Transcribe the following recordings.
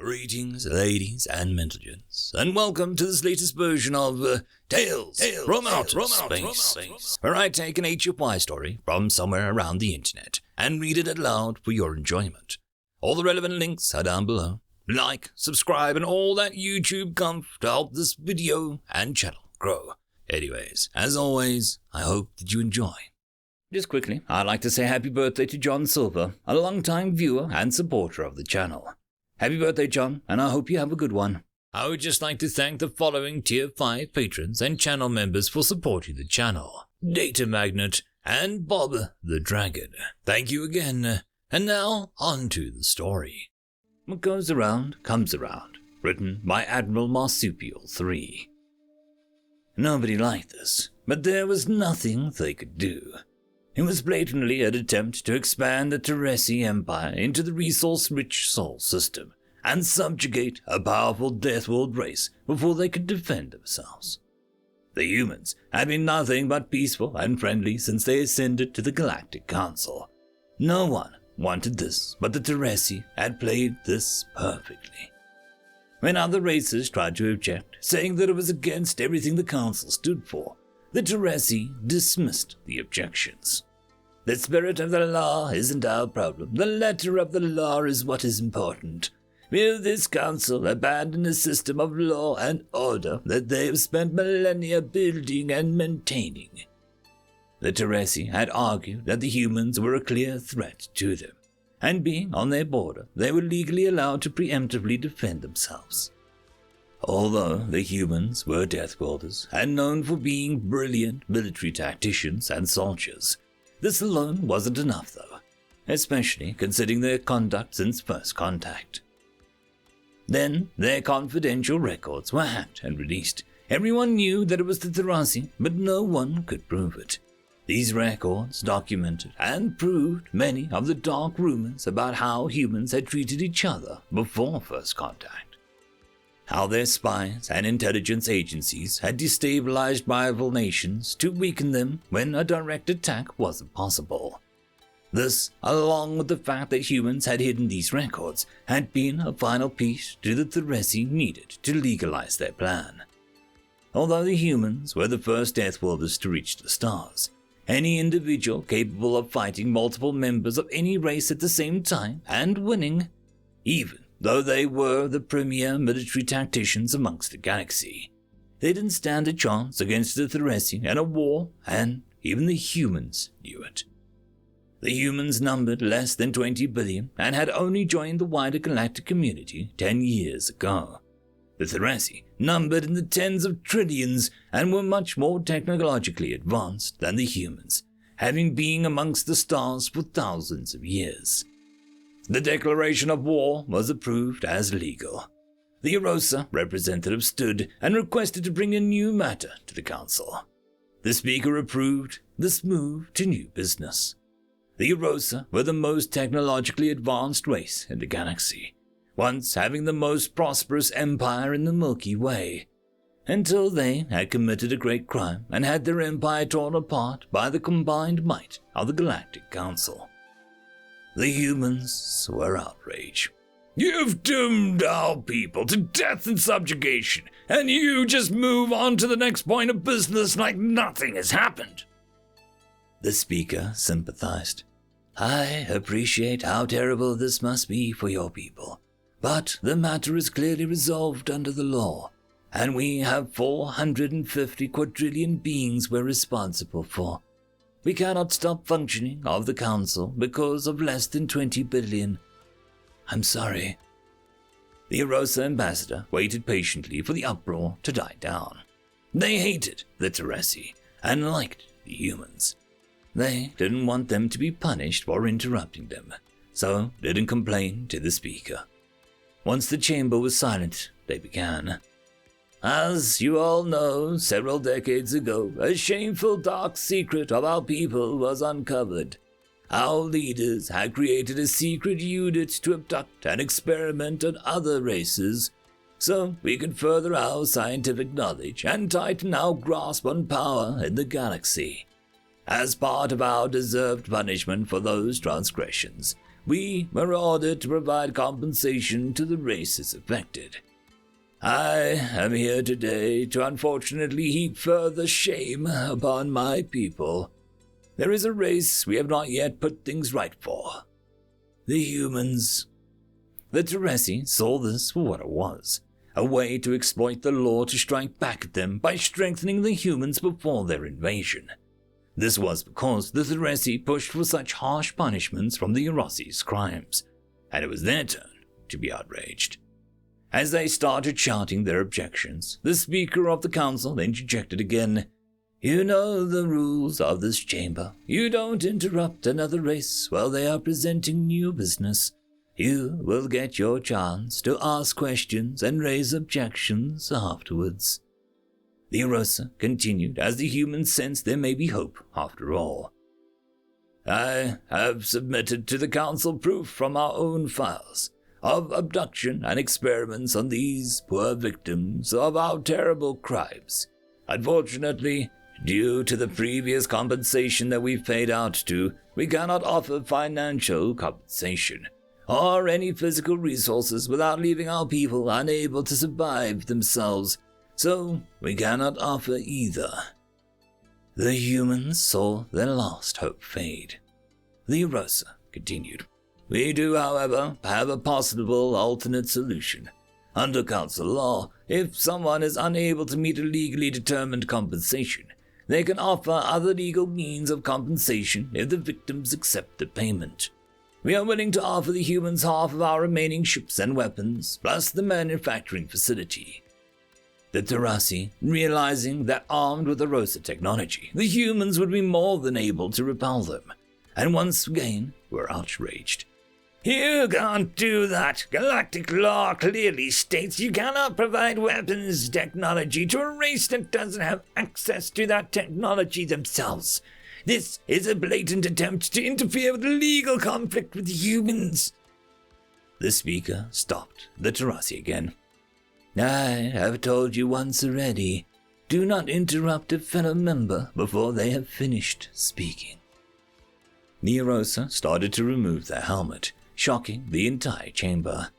Greetings, ladies and gentlemen, and welcome to this latest version of Tales from Outer Space, where I take an HFY story from somewhere around the internet and read it aloud for your enjoyment. All the relevant links are down below. Like, subscribe, and all that YouTube comf to help this video and channel grow. Anyways, as always, I hope that you enjoy. Just quickly, I'd like to say happy birthday to John Silva, a long-time viewer and supporter of the channel. Happy birthday, John, and I hope you have a good one. I would just like to thank the following Tier 5 patrons and channel members for supporting the channel: Datamagnet and Bob the Dragon. Thank you again. And now, on to the story. What goes around, comes around. Written by Admirable Marsupial3. Nobody liked this, but there was nothing they could do. It was blatantly an attempt to expand the Teresi Empire into the resource-rich Sol system and subjugate a powerful Death World race before they could defend themselves. The humans had been nothing but peaceful and friendly since they ascended to the Galactic Council. No one wanted this, but the Teresi had played this perfectly. When other races tried to object, saying that it was against everything the Council stood for, the Teresi dismissed the objections. The spirit of the law isn't our problem. The letter of the law is what is important. Will this council abandon a system of law and order that they have spent millennia building and maintaining? The Teresi had argued that the humans were a clear threat to them, and being on their border, they were legally allowed to preemptively defend themselves. Although the humans were Deathworlders and known for being brilliant military tacticians and soldiers, this alone wasn't enough though, especially considering their conduct since first contact. Then their confidential records were hacked and released. Everyone knew that it was the Teresi, but no one could prove it. These records documented and proved many of the dark rumors about how humans had treated each other before first contact. How their spies and intelligence agencies had destabilized rival nations to weaken them when a direct attack wasn't possible. This, along with the fact that humans had hidden these records, had been a final piece to the Teresi needed to legalize their plan. Although the humans were the first Deathworlders to reach the stars, any individual capable of fighting multiple members of any race at the same time and winning, even though they were the premier military tacticians amongst the galaxy, they didn't stand a chance against the Teresi in a war, and even the humans knew it. The humans numbered less than 20 billion and had only joined the wider galactic community 10 years ago. The Teresi numbered in the tens of trillions and were much more technologically advanced than the humans, having been amongst the stars for thousands of years. The declaration of war was approved as legal. The Erosa representative stood and requested to bring a new matter to the council. The speaker approved this move to new business. The Erosa were the most technologically advanced race in the galaxy, once having the most prosperous empire in the Milky Way, until they had committed a great crime and had their empire torn apart by the combined might of the Galactic Council. The humans were outraged. You've doomed our people to death and subjugation, and you just move on to the next point of business like nothing has happened. The speaker sympathized. I appreciate how terrible this must be for your people, but the matter is clearly resolved under the law, and we have 450 quadrillion beings we're responsible for. We cannot stop functioning of the council because of less than 20 billion. I'm sorry. The Erosa ambassador waited patiently for the uproar to die down. They hated the Teresi and liked the humans. They didn't want them to be punished for interrupting them, so didn't complain to the speaker. Once the chamber was silent, they began. As you all know, several decades ago, a shameful dark secret of our people was uncovered. Our leaders had created a secret unit to abduct and experiment on other races, so we could further our scientific knowledge and tighten our grasp on power in the galaxy. As part of our deserved punishment for those transgressions, we were ordered to provide compensation to the races affected. I am here today to unfortunately heap further shame upon my people. There is a race we have not yet put things right for. The humans. The Teresi saw this for what it was, a way to exploit the law to strike back at them by strengthening the humans before their invasion. This was because the Teresi pushed for such harsh punishments from the Erossi's crimes, and it was their turn to be outraged. As they started shouting their objections, the Speaker of the Council interjected again. You know the rules of this chamber. You don't interrupt another race while they are presenting new business. You will get your chance to ask questions and raise objections afterwards. The Erosa continued as the humans sensed there may be hope after all. I have submitted to the Council proof from our own files of abduction and experiments on these poor victims of our terrible crimes. Unfortunately, due to the previous compensation that we've paid out to, we cannot offer financial compensation or any physical resources without leaving our people unable to survive themselves, so we cannot offer either. The humans saw their last hope fade. The Erosa continued. We do, however, have a possible alternate solution. Under council law, if someone is unable to meet a legally determined compensation, they can offer other legal means of compensation if the victims accept the payment. We are willing to offer the humans half of our remaining ships and weapons, plus the manufacturing facility. The Terasi, realizing that armed with Erosa technology, the humans would be more than able to repel them, and once again were outraged. You can't do that. Galactic law clearly states you cannot provide weapons technology to a race that doesn't have access to that technology themselves. This is a blatant attempt to interfere with legal conflict with humans. The Speaker stopped the Terasi again. I have told you once already, do not interrupt a fellow member before they have finished speaking. The Erosa started to remove their helmet, shocking the entire chamber.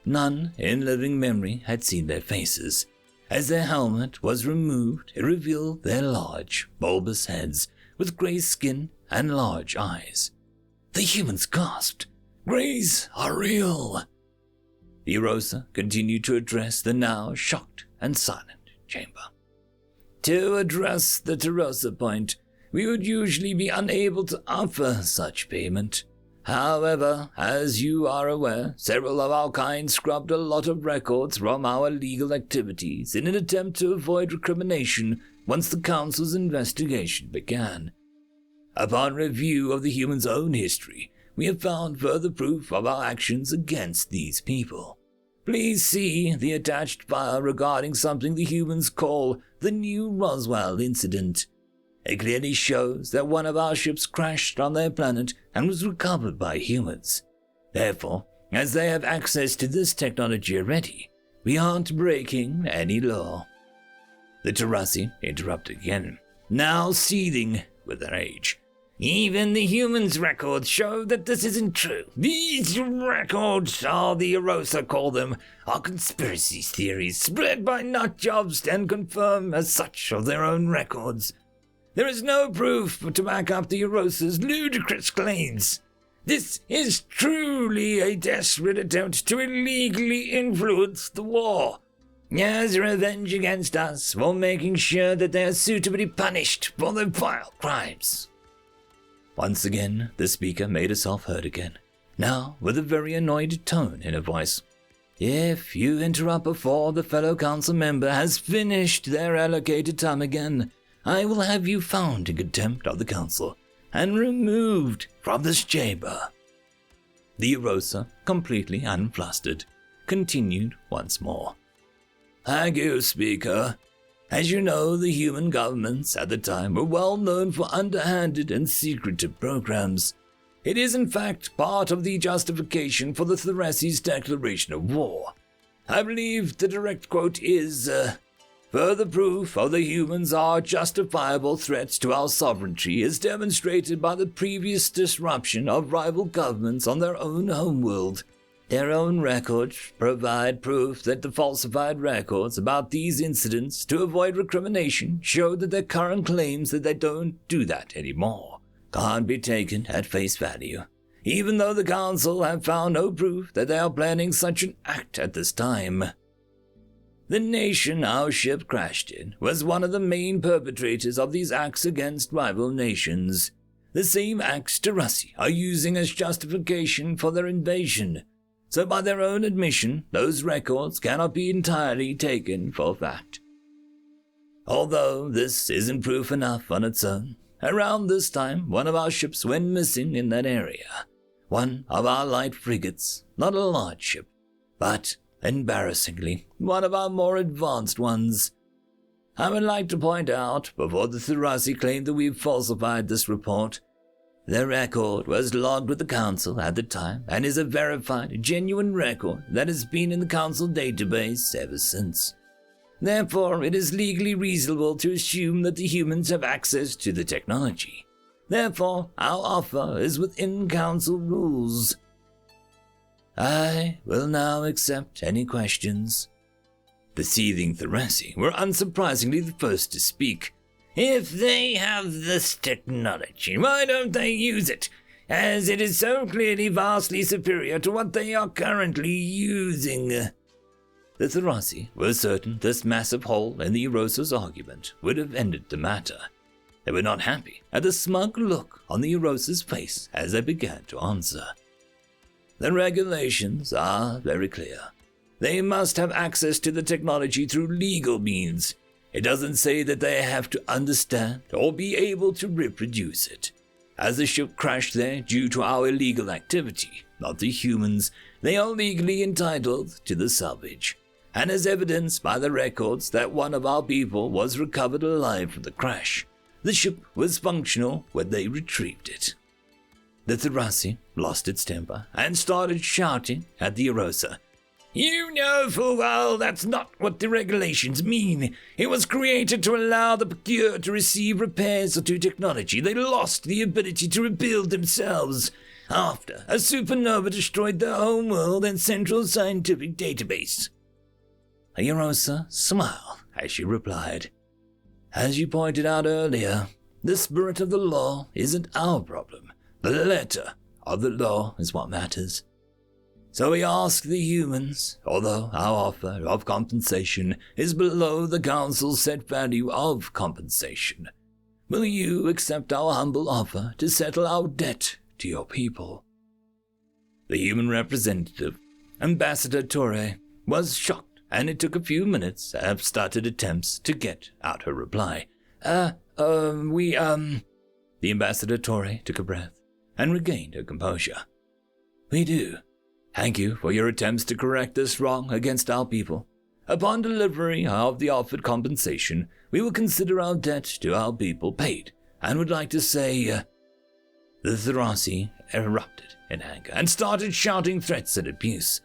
None in living memory had seen their faces. As their helmet was removed, it revealed their large, bulbous heads with grey skin and large eyes. The humans gasped. Greys are real. The Erosa continued to address the now shocked and silent chamber. To address the Terosa point, we would usually be unable to offer such payment. However, as you are aware, several of our kind scrubbed a lot of records from our legal activities in an attempt to avoid recrimination once the Council's investigation began. Upon review of the human's own history, we have found further proof of our actions against these people. Please see the attached file regarding something the humans call the New Roswell Incident. It clearly shows that one of our ships crashed on their planet and was recovered by humans. Therefore, as they have access to this technology already, we aren't breaking any law. The Terasi interrupted again, now seething with rage. Even the humans' records show that this isn't true. These records, all the Erosa call them, are conspiracy theories spread by nutjobs and confirmed as such of their own records. There is no proof to back up the Erosa's ludicrous claims. This is truly a desperate attempt to illegally influence the war, as revenge against us for making sure that they are suitably punished for their vile crimes. Once again, the speaker made herself heard again, now with a very annoyed tone in her voice. If you interrupt before the fellow council member has finished their allocated time again, I will have you found in contempt of the council and removed from this chamber. The Erosa, completely unflustered, continued once more. Thank you, Speaker. As you know, the human governments at the time were well known for underhanded and secretive programs. It is in fact part of the justification for the Teresi's declaration of war. I believe the direct quote is, Further proof of the humans are justifiable threats to our sovereignty is demonstrated by the previous disruption of rival governments on their own homeworld. Their own records provide proof that the falsified records about these incidents to avoid recrimination show that their current claims that they don't do that anymore can't be taken at face value, even though the Council have found no proof that they are planning such an act at this time. The nation our ship crashed in was one of the main perpetrators of these acts against rival nations. The same acts Terrassi are using as justification for their invasion. So by their own admission, those records cannot be entirely taken for fact. Although this isn't proof enough on its own, around this time one of our ships went missing in that area. One of our light frigates, not a large ship, but, embarrassingly, one of our more advanced ones. I would like to point out, before the Terrassi claim that we've falsified this report, their record was logged with the Council at the time and is a verified, genuine record that has been in the Council database ever since. Therefore, it is legally reasonable to assume that the humans have access to the technology. Therefore, our offer is within Council rules. I will now accept any questions. The seething Terrassi were unsurprisingly the first to speak. If they have this technology, why don't they use it, as it is so clearly vastly superior to what they are currently using? The Terrassi were certain this massive hole in the Erosa's argument would have ended the matter. They were not happy at the smug look on the Erosa's face as they began to answer. The regulations are very clear. They must have access to the technology through legal means. It doesn't say that they have to understand or be able to reproduce it. As the ship crashed there due to our illegal activity, not the humans, they are legally entitled to the salvage. And as evidenced by the records that one of our people was recovered alive from the crash, the ship was functional when they retrieved it. The Terrassi lost its temper and started shouting at the Erosa. You know full well that's not what the regulations mean. It was created to allow the Procure to receive repairs to technology. They lost the ability to rebuild themselves after a supernova destroyed their homeworld and central scientific database. Erosa smiled as she replied, As you pointed out earlier, the spirit of the law isn't our problem. The letter of the law is what matters. So we ask the humans, although our offer of compensation is below the Council's set value of compensation, will you accept our humble offer to settle our debt to your people? The human representative, Ambassador Torre, was shocked, and it took a few minutes of stuttered attempts to get out her reply. The Ambassador Torre took a breath and regained her composure. We do. Thank you for your attempts to correct this wrong against our people. Upon delivery of the offered compensation, we will consider our debt to our people paid, and would like to say, The Terrassi erupted in anger and started shouting threats and abuse.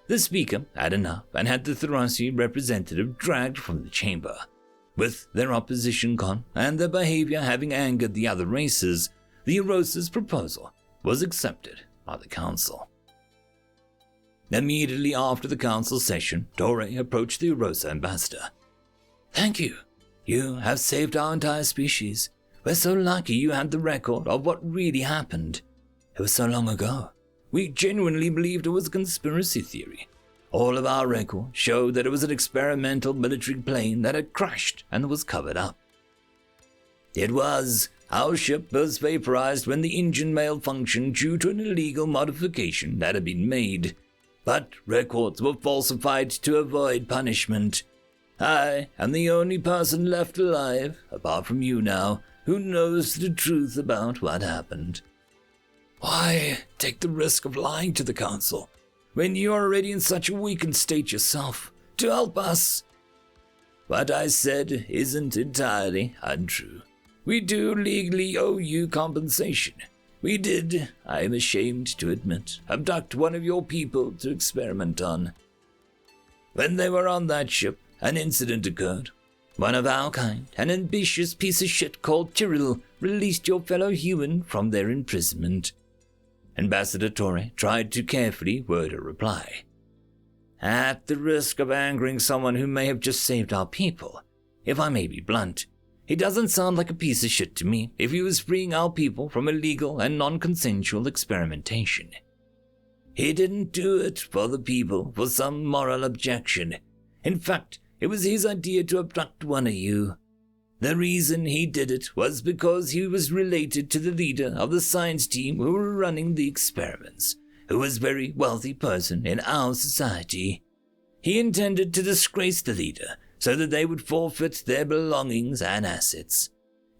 The speaker had enough and had the Terrassi representative dragged from the chamber. With their opposition gone and their behavior having angered the other races, the Erosa's proposal was accepted by the Council. Immediately after the Council session, Torre approached the Erosa ambassador. Thank you. You have saved our entire species. We're so lucky you had the record of what really happened. It was so long ago. We genuinely believed it was a conspiracy theory. All of our records showed that it was an experimental military plane that had crashed and was covered up. It was. Our ship was vaporized when the engine malfunctioned due to an illegal modification that had been made. But records were falsified to avoid punishment. I am the only person left alive, apart from you now, who knows the truth about what happened. Why take the risk of lying to the Council, when you are already in such a weakened state yourself, to help us? What I said isn't entirely untrue. We do legally owe you compensation. We did, I am ashamed to admit, abduct one of your people to experiment on. When they were on that ship, an incident occurred. One of our kind, an ambitious piece of shit called Tyrrell, released your fellow human from their imprisonment. Ambassador Torre tried to carefully word a reply. At the risk of angering someone who may have just saved our people, if I may be blunt, he doesn't sound like a piece of shit to me if he was freeing our people from illegal and non-consensual experimentation. He didn't do it for the people for some moral objection. In fact, it was his idea to abduct one of you. The reason he did it was because he was related to the leader of the science team who were running the experiments, who was a very wealthy person in our society. He intended to disgrace the leader so that they would forfeit their belongings and assets.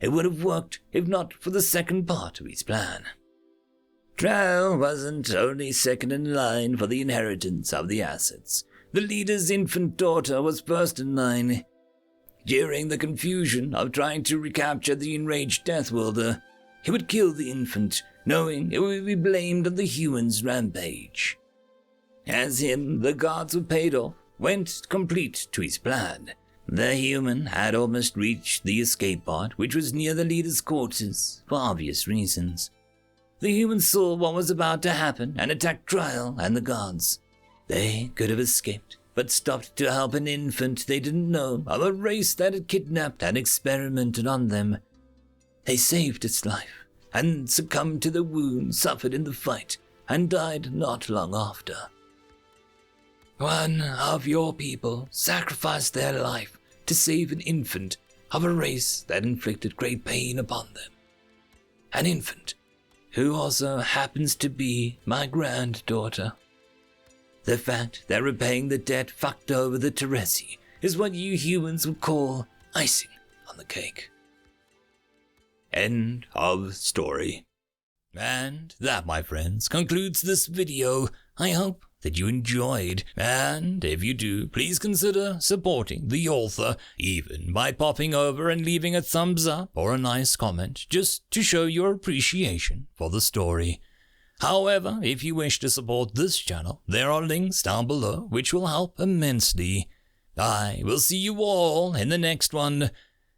It would have worked if not for the second part of his plan. Trial wasn't only second in line for the inheritance of the assets. The leader's infant daughter was first in line. During the confusion of trying to recapture the enraged Death Wielder, he would kill the infant, knowing it would be blamed on the human's rampage. As him, the gods were paid off, went complete to his plan. The human had almost reached the escape pod, which was near the leader's quarters, for obvious reasons. The human saw what was about to happen and attacked Trial and the gods. They could have escaped, but stopped to help an infant they didn't know of a race that had kidnapped and experimented on them. They saved its life, and succumbed to the wound suffered in the fight, and died not long after. One of your people sacrificed their life to save an infant of a race that inflicted great pain upon them. An infant who also happens to be my granddaughter. The fact that repaying the debt fucked over the Teresi is what you humans would call icing on the cake. End of story. And that, my friends, concludes this video. I hope that you enjoyed, and if you do, please consider supporting the author, even by popping over and leaving a thumbs up or a nice comment, just to show your appreciation for the story. However, if you wish to support this channel, there are links down below which will help immensely. I will see you all in the next one,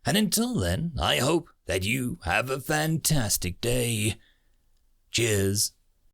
and until then, I hope that you have a fantastic day. Cheers.